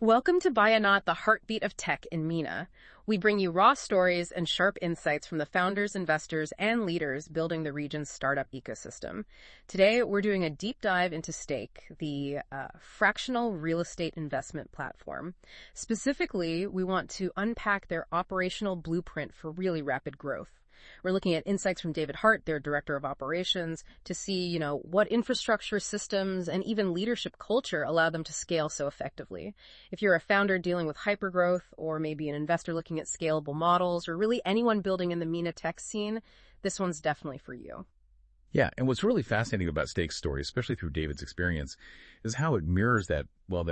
Welcome to Buy a Not, the heartbeat of tech in MENA. We bring you raw stories and sharp insights from the founders, investors, and leaders building the region's startup ecosystem. Today, we're doing a deep dive into Stake, the fractional real estate investment platform. Specifically, we want to unpack their operational blueprint for really rapid growth. We're looking at insights from David Hart, their director of operations, to see, what infrastructure systems and even leadership culture allow them to scale so effectively. If you're a founder dealing with hypergrowth, or maybe an investor looking at scalable models, or really anyone building in the MENA tech scene, this one's definitely for you. Yeah, and what's really fascinating about Stake's story, especially through David's experience, is how it mirrors that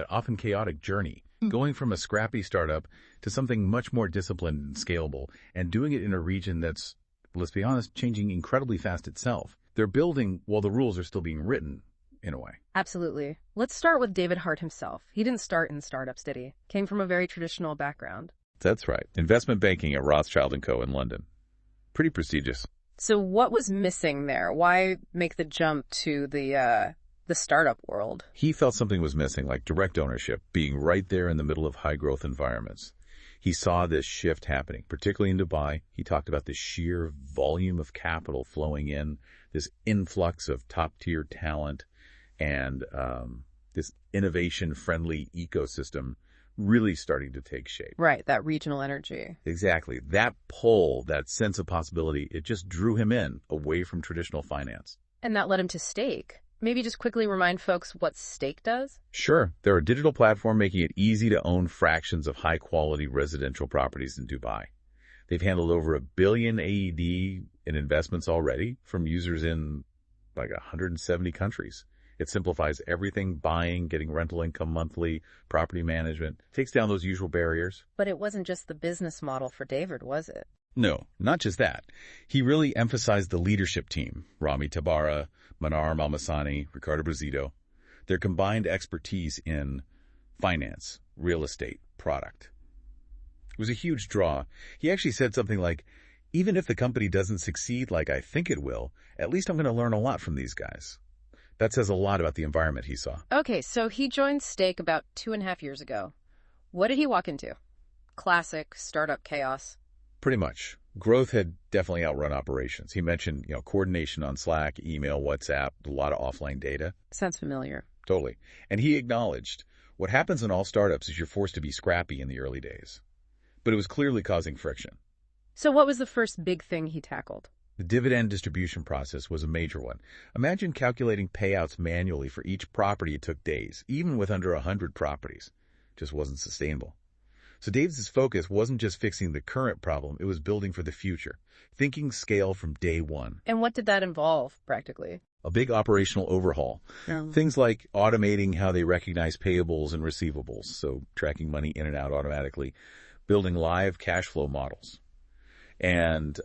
often chaotic journey, going from a scrappy startup to something much more disciplined and scalable, and doing it in a region that's, let's be honest, changing incredibly fast itself. They're building while the rules are still being written, in a way. Absolutely. Let's start with David Hart himself. He didn't start in startups, did he? Came from a very traditional background. That's right. Investment banking at Rothschild & Co. in London. Pretty prestigious. So what was missing there? Why make the jump to the startup world? He felt something was missing, like direct ownership, being right there in the middle of high-growth environments. He saw this shift happening, particularly in Dubai. He talked about the sheer volume of capital flowing in, this influx of top-tier talent, and this innovation-friendly ecosystem really starting to take shape. Right, that regional energy. Exactly. That pull, that sense of possibility, it just drew him in, away from traditional finance. And that led him to Stake. Maybe just quickly remind folks what Stake does? Sure. They're a digital platform making it easy to own fractions of high-quality residential properties in Dubai. They've handled over $1 billion AED in investments already from users in like 170 countries. It simplifies everything: buying, getting rental income monthly, property management. Takes down those usual barriers. But it wasn't just the business model for David, was it? No, not just that. He really emphasized the leadership team: Rami Tabara, Manar Malmasani, Ricardo Brazito. Their combined expertise in finance, real estate, product. It was a huge draw. He actually said something like, even if the company doesn't succeed like I think it will, at least I'm going to learn a lot from these guys. That says a lot about the environment he saw. Okay, so he joined Stake about 2.5 years ago. What did he walk into? Classic startup chaos. Pretty much. Growth had definitely outrun operations. He mentioned, coordination on Slack, email, WhatsApp, a lot of offline data. Sounds familiar. Totally. And he acknowledged what happens in all startups is you're forced to be scrappy in the early days. But it was clearly causing friction. So what was the first big thing he tackled? The dividend distribution process was a major one. Imagine calculating payouts manually for each property. It took days, even with under 100 properties. Just wasn't sustainable. So Dave's focus wasn't just fixing the current problem, it was building for the future, thinking scale from day one. And what did that involve, practically? A big operational overhaul. Yeah. Things like automating how they recognize payables and receivables, so tracking money in and out automatically, building live cash flow models, and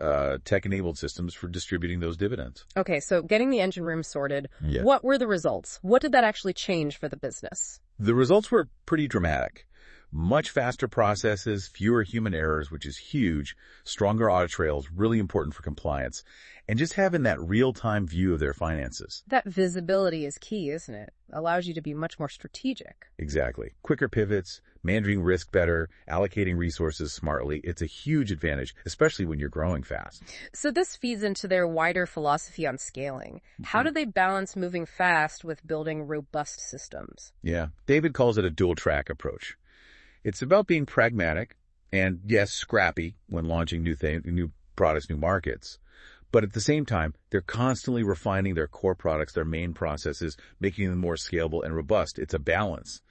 tech-enabled systems for distributing those dividends. Okay, so getting the engine room sorted, Yeah. What were the results? What did that actually change for the business? The results were pretty dramatic. Much faster processes, fewer human errors, which is huge, stronger audit trails, really important for compliance, and just having that real-time view of their finances. That visibility is key, isn't it? Allows you to be much more strategic. Exactly. Quicker pivots, managing risk better, allocating resources smartly. It's a huge advantage, especially when you're growing fast. So this feeds into their wider philosophy on scaling. How do they balance moving fast with building robust systems? Yeah. David calls it a dual-track approach. It's about being pragmatic and, yes, scrappy when launching new products, new markets. But at the same time, they're constantly refining their core products, their main processes, making them more scalable and robust. It's a balance.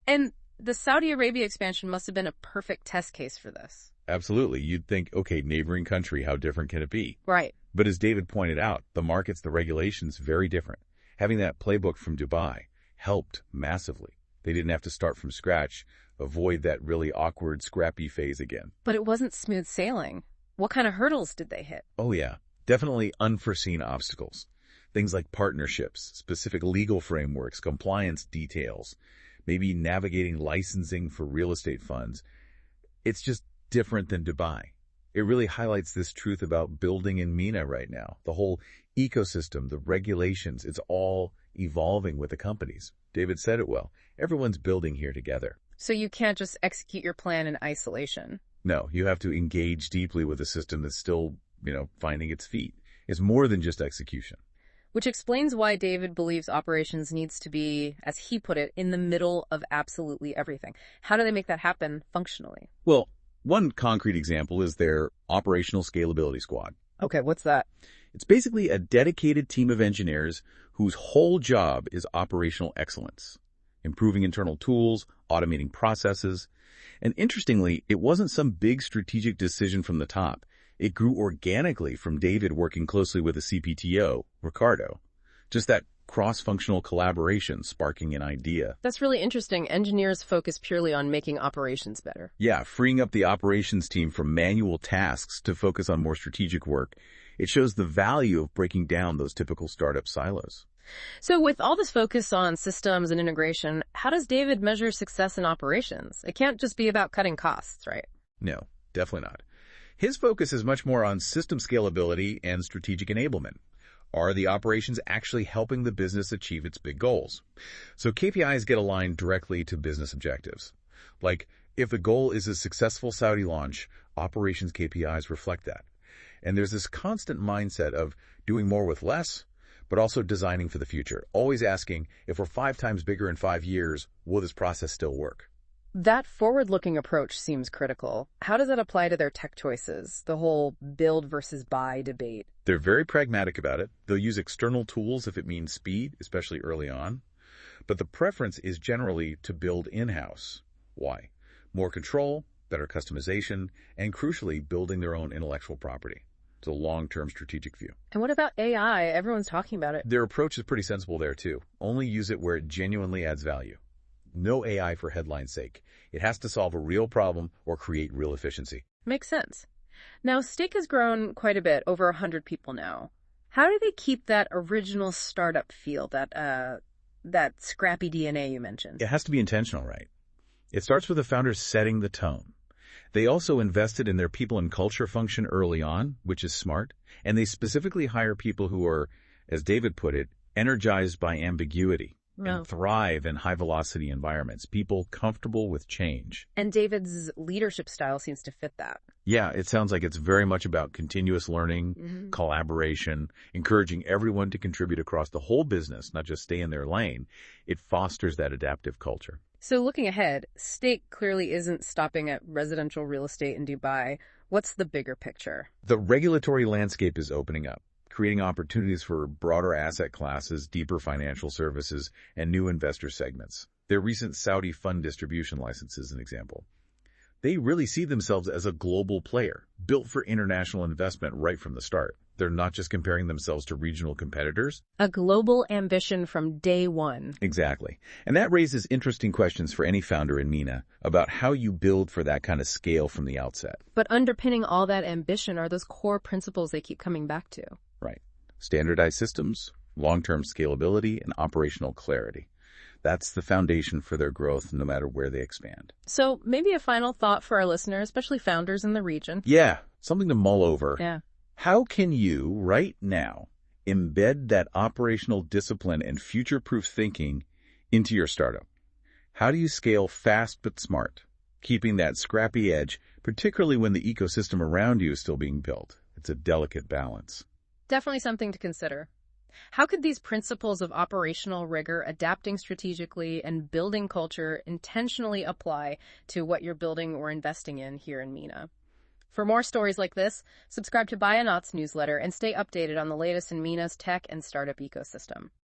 And the Saudi Arabia expansion must have been a perfect test case for this. Absolutely. You'd think, okay, neighboring country, how different can it be? Right. But as David pointed out, the markets, the regulations, very different. Having that playbook from Dubai helped massively. They didn't have to start from scratch, avoid that really awkward, scrappy phase again. But it wasn't smooth sailing. What kind of hurdles did they hit? Oh, yeah. Definitely unforeseen obstacles. Things like partnerships, specific legal frameworks, compliance details, maybe navigating licensing for real estate funds. It's just different than Dubai. It really highlights this truth about building in MENA right now. The whole ecosystem, the regulations, it's all evolving with the companies. David said it well. Everyone's building here together. So you can't just execute your plan in isolation. No, you have to engage deeply with a system that's still, finding its feet. It's more than just execution. Which explains why David believes operations needs to be, as he put it, in the middle of absolutely everything. How do they make that happen functionally? Well, one concrete example is their Operational Scalability Squad. Okay, what's that? It's basically a dedicated team of engineers whose whole job is operational excellence, improving internal tools, automating processes. And interestingly, it wasn't some big strategic decision from the top. It grew organically from David working closely with a CPTO, Ricardo. Just that cross-functional collaboration sparking an idea. That's really interesting. Engineers focus purely on making operations better. Yeah, freeing up the operations team from manual tasks to focus on more strategic work. It shows the value of breaking down those typical startup silos. So with all this focus on systems and integration, how does David measure success in operations? It can't just be about cutting costs, right? No, definitely not. His focus is much more on system scalability and strategic enablement. Are the operations actually helping the business achieve its big goals? So KPIs get aligned directly to business objectives. Like, if the goal is a successful Saudi launch, operations KPIs reflect that. And there's this constant mindset of doing more with less, but also designing for the future. Always asking, if we're 5 times bigger in 5 years, will this process still work? That forward-looking approach seems critical. How does that apply to their tech choices, the whole build versus buy debate? They're very pragmatic about it. They'll use external tools if it means speed, especially early on. But the preference is generally to build in-house. Why? More control, better customization, and crucially, building their own intellectual property. It's a long-term strategic view. And what about AI? Everyone's talking about it. Their approach is pretty sensible there, too. Only use it where it genuinely adds value. No AI for headline's sake. It has to solve a real problem or create real efficiency. Makes sense. Now, Stake has grown quite a bit, over 100 people now. How do they keep that original startup feel, that scrappy DNA you mentioned? It has to be intentional, right? It starts with the founders setting the tone. They also invested in their people and culture function early on, which is smart, and they specifically hire people who are, as David put it, energized by ambiguity. And thrive in high-velocity environments, people comfortable with change. And David's leadership style seems to fit that. Yeah, it sounds like it's very much about continuous learning, collaboration, encouraging everyone to contribute across the whole business, not just stay in their lane. It fosters that adaptive culture. So looking ahead, Stake clearly isn't stopping at residential real estate in Dubai. What's the bigger picture? The regulatory landscape is opening up, creating opportunities for broader asset classes, deeper financial services, and new investor segments. Their recent Saudi fund distribution license is an example. They really see themselves as a global player, built for international investment right from the start. They're not just comparing themselves to regional competitors. A global ambition from day one. Exactly. And that raises interesting questions for any founder in MENA about how you build for that kind of scale from the outset. But underpinning all that ambition are those core principles they keep coming back to. Right. Standardized systems, long-term scalability, and operational clarity. That's the foundation for their growth no matter where they expand. So maybe a final thought for our listeners, especially founders in the region. Yeah, something to mull over. Yeah. How can you, right now, embed that operational discipline and future-proof thinking into your startup? How do you scale fast but smart, keeping that scrappy edge, particularly when the ecosystem around you is still being built? It's a delicate balance. Definitely something to consider. How could these principles of operational rigor, adapting strategically, and building culture intentionally apply to what you're building or investing in here in MENA? For more stories like this, subscribe to Buy a Knots newsletter and stay updated on the latest in MENA's tech and startup ecosystem.